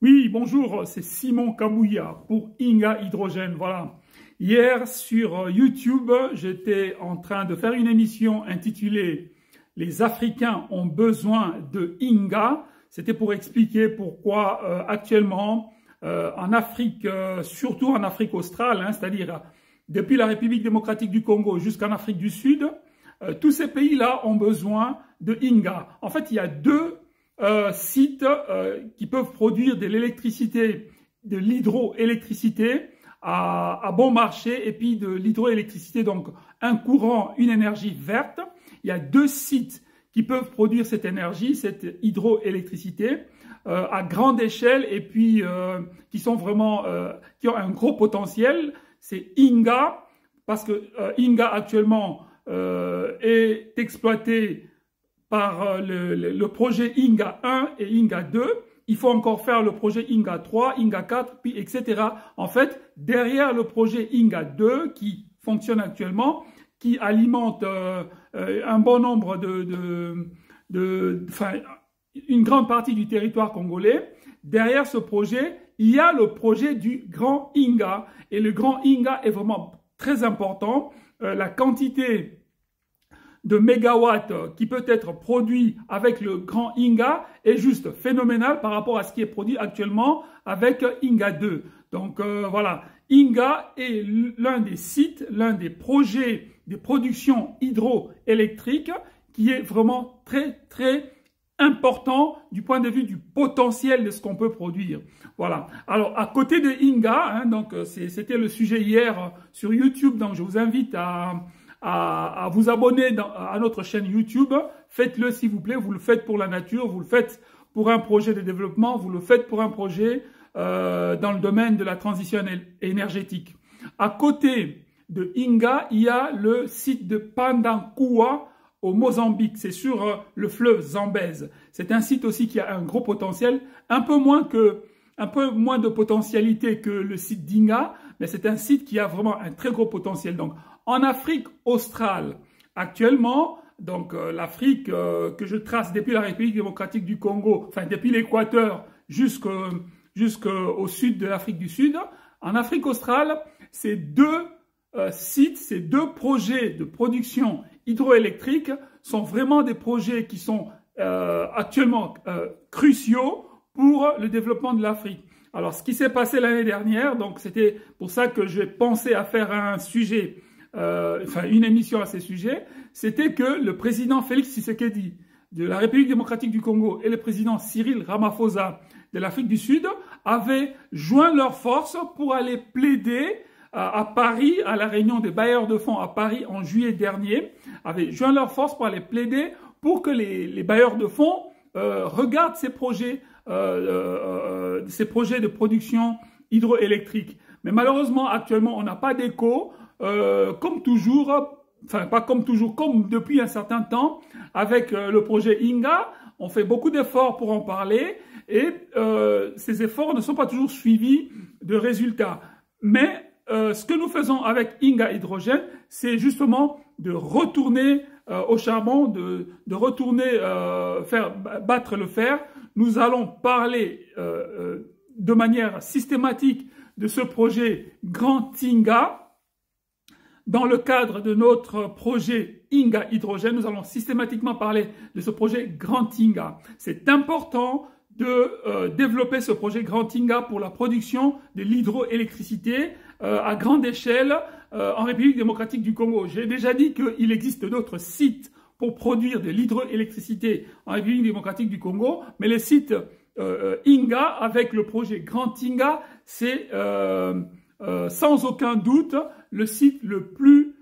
Oui, bonjour, c'est Simon Kabouya pour Inga Hydrogène. Voilà. Hier, sur YouTube, j'étais en train de faire une émission intitulée « Les Africains ont besoin de Inga ». C'était pour expliquer pourquoi actuellement, en Afrique, surtout en Afrique australe, c'est-à-dire depuis la République démocratique du Congo jusqu'en Afrique du Sud, tous ces pays-là ont besoin de Inga. En fait, il y a deux sites qui peuvent produire de l'électricité, de l'hydroélectricité à bon marché et puis de l'hydroélectricité, donc un courant, une énergie verte. Il y a deux sites qui peuvent produire cette énergie, cette hydroélectricité à grande échelle et puis qui sont vraiment, qui ont un gros potentiel. C'est Inga, parce que Inga actuellement est exploité par le projet Inga 1 et Inga 2. Il faut encore faire le projet Inga 3, Inga 4, puis etc. En fait, derrière le projet Inga 2 qui fonctionne actuellement, qui alimente un bon nombre une grande partie du territoire congolais, derrière ce projet, il y a le projet du Grand Inga. Et le Grand Inga est vraiment très important. La quantité de mégawatts qui peut être produit avec le Grand Inga est juste phénoménal par rapport à ce qui est produit actuellement avec Inga 2. Donc voilà, Inga est l'un des sites, l'un des projets de production hydroélectrique qui est vraiment très important du point de vue du potentiel de ce qu'on peut produire. Voilà. Alors à côté de Inga, donc c'était le sujet hier sur YouTube, donc je vous invite à vous abonner à notre chaîne YouTube. Faites-le s'il vous plaît, vous le faites pour la nature, vous le faites pour un projet de développement, vous le faites pour un projet dans le domaine de la transition énergétique. À côté de Inga, il y a le site de Pandankouwa au Mozambique, c'est sur le fleuve Zambèze. C'est un site aussi qui a un gros potentiel, un peu moins de potentialité que le site d'Inga, mais c'est un site qui a vraiment un très gros potentiel. Donc, en Afrique australe, actuellement, donc l'Afrique que je trace depuis la République démocratique du Congo, enfin depuis l'Équateur jusqu'au sud de l'Afrique du Sud, en Afrique australe, ces deux sites, ces deux projets de production hydroélectrique sont vraiment des projets qui sont actuellement cruciaux pour le développement de l'Afrique. Alors, ce qui s'est passé l'année dernière, donc c'était pour ça que j'ai pensé à faire un sujet, une émission à ces sujets, c'était que le président Félix Tshisekedi de la République démocratique du Congo et le président Cyril Ramaphosa de l'Afrique du Sud avaient joint leurs forces pour aller plaider à Paris, à la réunion des bailleurs de fonds à Paris en juillet dernier, avaient joint leurs forces pour aller plaider pour que les bailleurs de fonds regardent ces projets de production hydroélectrique. Mais malheureusement, actuellement, on n'a pas d'écho, comme toujours, enfin pas comme toujours, comme depuis un certain temps, avec le projet Inga, on fait beaucoup d'efforts pour en parler et ces efforts ne sont pas toujours suivis de résultats. Mais ce que nous faisons avec Inga Hydrogène, c'est justement de retourner au charbon, de retourner faire battre le fer. Nous allons parler de manière systématique de ce projet Grand Inga. Dans le cadre de notre projet Inga Hydrogène, nous allons systématiquement parler de ce projet Grand Inga. C'est important de développer ce projet Grand Inga pour la production de l'hydroélectricité à grande échelle en République démocratique du Congo. J'ai déjà dit qu'il existe d'autres sites pour produire de l'hydroélectricité en République démocratique du Congo, mais les sites Inga avec le projet Grand Inga, c'est sans aucun doute le site le plus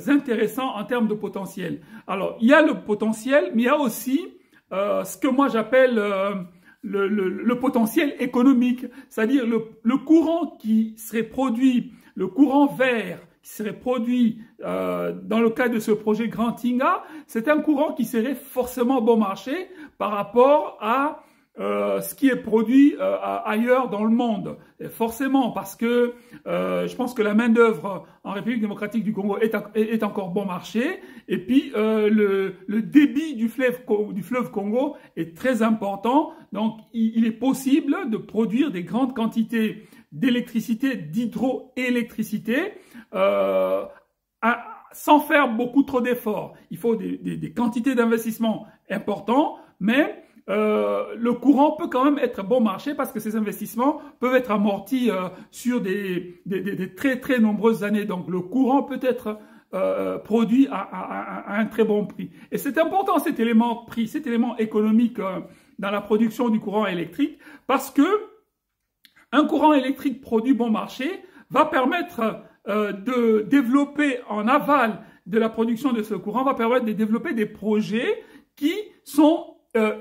intéressant en termes de potentiel. Alors, il y a le potentiel, mais il y a aussi ce que moi j'appelle le potentiel économique, c'est-à-dire le courant qui serait produit, le courant vert qui serait produit dans le cadre de ce projet Grand Inga, c'est un courant qui serait forcément bon marché par rapport à ce qui est produit ailleurs dans le monde. Et forcément, parce que je pense que la main-d'œuvre en République démocratique du Congo est encore bon marché. Et puis, le débit du fleuve Congo est très important. Donc, il est possible de produire des grandes quantités d'électricité, d'hydroélectricité, sans faire beaucoup trop d'efforts. Il faut des quantités d'investissement importants, mais le courant peut quand même être bon marché parce que ces investissements peuvent être amortis sur des très très nombreuses années. Donc le courant peut être produit à un très bon prix. Et c'est important cet élément prix, cet élément économique dans la production du courant électrique parce que un courant électrique produit bon marché va permettre de développer en aval de la production de ce courant, va permettre de développer des projets qui sont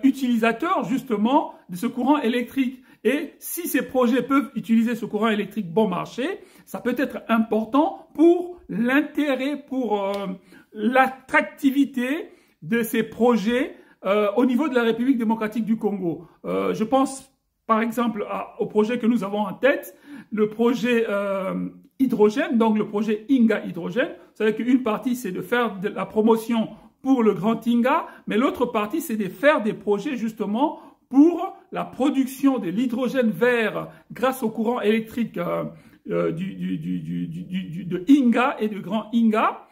utilisateurs justement de ce courant électrique. Et si ces projets peuvent utiliser ce courant électrique bon marché, ça peut être important pour l'intérêt, pour l'attractivité de ces projets au niveau de la République démocratique du Congo. Je pense par exemple au projet que nous avons en tête, le projet hydrogène, donc le projet Inga Hydrogène. Vous savez qu'une partie c'est de faire de la promotion pour le Grand Inga, mais l'autre partie, c'est de faire des projets justement pour la production de l'hydrogène vert grâce au courant électrique de Inga et de Grand Inga.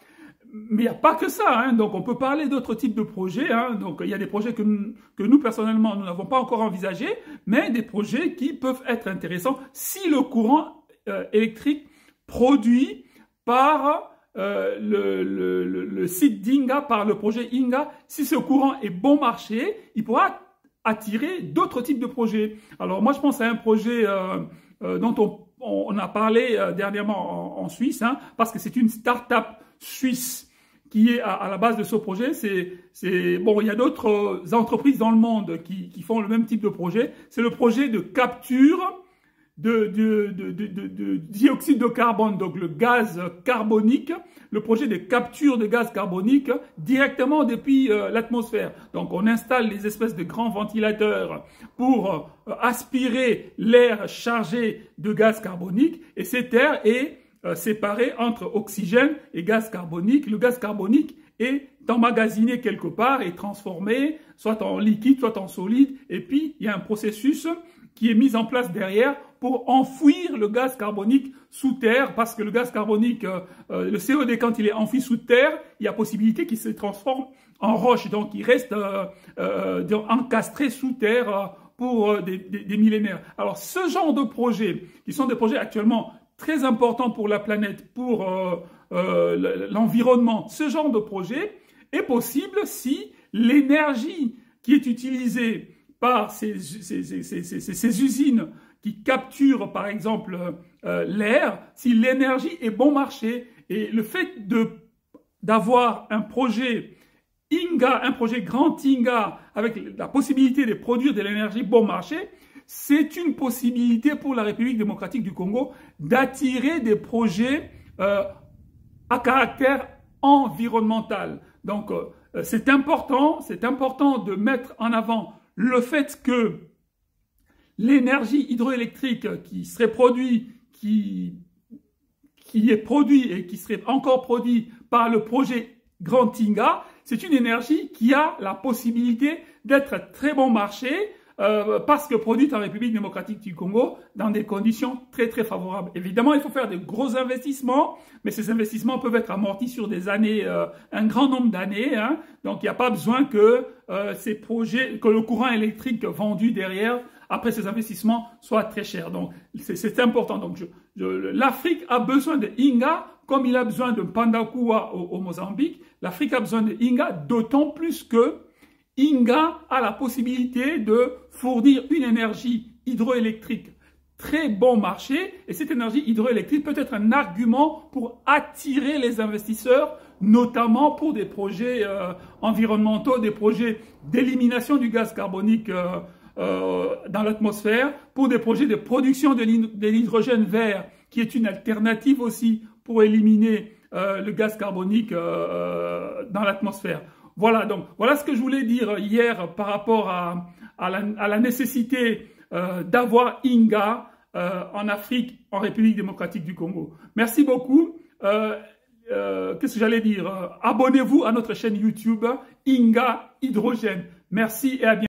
Mais il n'y a pas que ça, hein. Donc on peut parler d'autres types de projets, hein. Donc il y a des projets que nous personnellement, nous n'avons pas encore envisagés, mais des projets qui peuvent être intéressants si le courant électrique produit par le site d'Inga, par le projet Inga, si ce courant est bon marché, il pourra attirer d'autres types de projets. Alors moi je pense à un projet dont on a parlé dernièrement en Suisse, hein, parce que c'est une start-up suisse qui est à la base de ce projet. Bon, il y a d'autres entreprises dans le monde qui font le même type de projet. C'est le projet de capture de dioxyde de carbone, donc le gaz carbonique, le projet de capture de gaz carbonique directement depuis l'atmosphère. Donc on installe les espèces de grands ventilateurs pour aspirer l'air chargé de gaz carbonique et cet air est séparé entre oxygène et gaz carbonique. Le gaz carbonique est emmagasiné quelque part et transformé soit en liquide, soit en solide et puis il y a un processus qui est mis en place derrière pour enfouir le gaz carbonique sous terre, parce que le gaz carbonique, le CO2, quand il est enfoui sous terre, il y a possibilité qu'il se transforme en roche, donc il reste encastré sous terre pour des millénaires. Alors ce genre de projets, qui sont des projets actuellement très importants pour la planète, pour l'environnement, ce genre de projet est possible si l'énergie qui est utilisée par ces usines qui capturent par exemple l'air, si l'énergie est bon marché. Et le fait d'avoir un projet Inga, un projet Grand Inga, avec la possibilité de produire de l'énergie bon marché, c'est une possibilité pour la République démocratique du Congo d'attirer des projets à caractère environnemental. Donc c'est important de mettre en avant le fait que l'énergie hydroélectrique qui serait produite, qui est produit et qui serait encore produit par le projet Grand Inga, c'est une énergie qui a la possibilité d'être très bon marché parce que produite en République démocratique du Congo dans des conditions très très favorables. Évidemment, il faut faire de gros investissements, mais ces investissements peuvent être amortis sur des années, un grand nombre d'années, hein. Donc il n'y a pas besoin que ces projets, que le courant électrique vendu derrière, après ces investissements, soit très cher. Donc c'est important. Donc l'Afrique a besoin de Inga comme il a besoin de Pandakua au Mozambique. L'Afrique a besoin de Inga, d'autant plus que Inga a la possibilité de fournir une énergie hydroélectrique très bon marché et cette énergie hydroélectrique peut être un argument pour attirer les investisseurs, notamment pour des projets environnementaux, des projets d'élimination du gaz carbonique dans l'atmosphère, pour des projets de production de l'hydrogène vert qui est une alternative aussi pour éliminer le gaz carbonique dans l'atmosphère. Voilà, donc voilà ce que je voulais dire hier par rapport à la nécessité d'avoir Inga en Afrique, en République démocratique du Congo. Merci beaucoup. Qu'est-ce que j'allais dire? Abonnez-vous à notre chaîne YouTube Inga Hydrogène. Merci et à bientôt.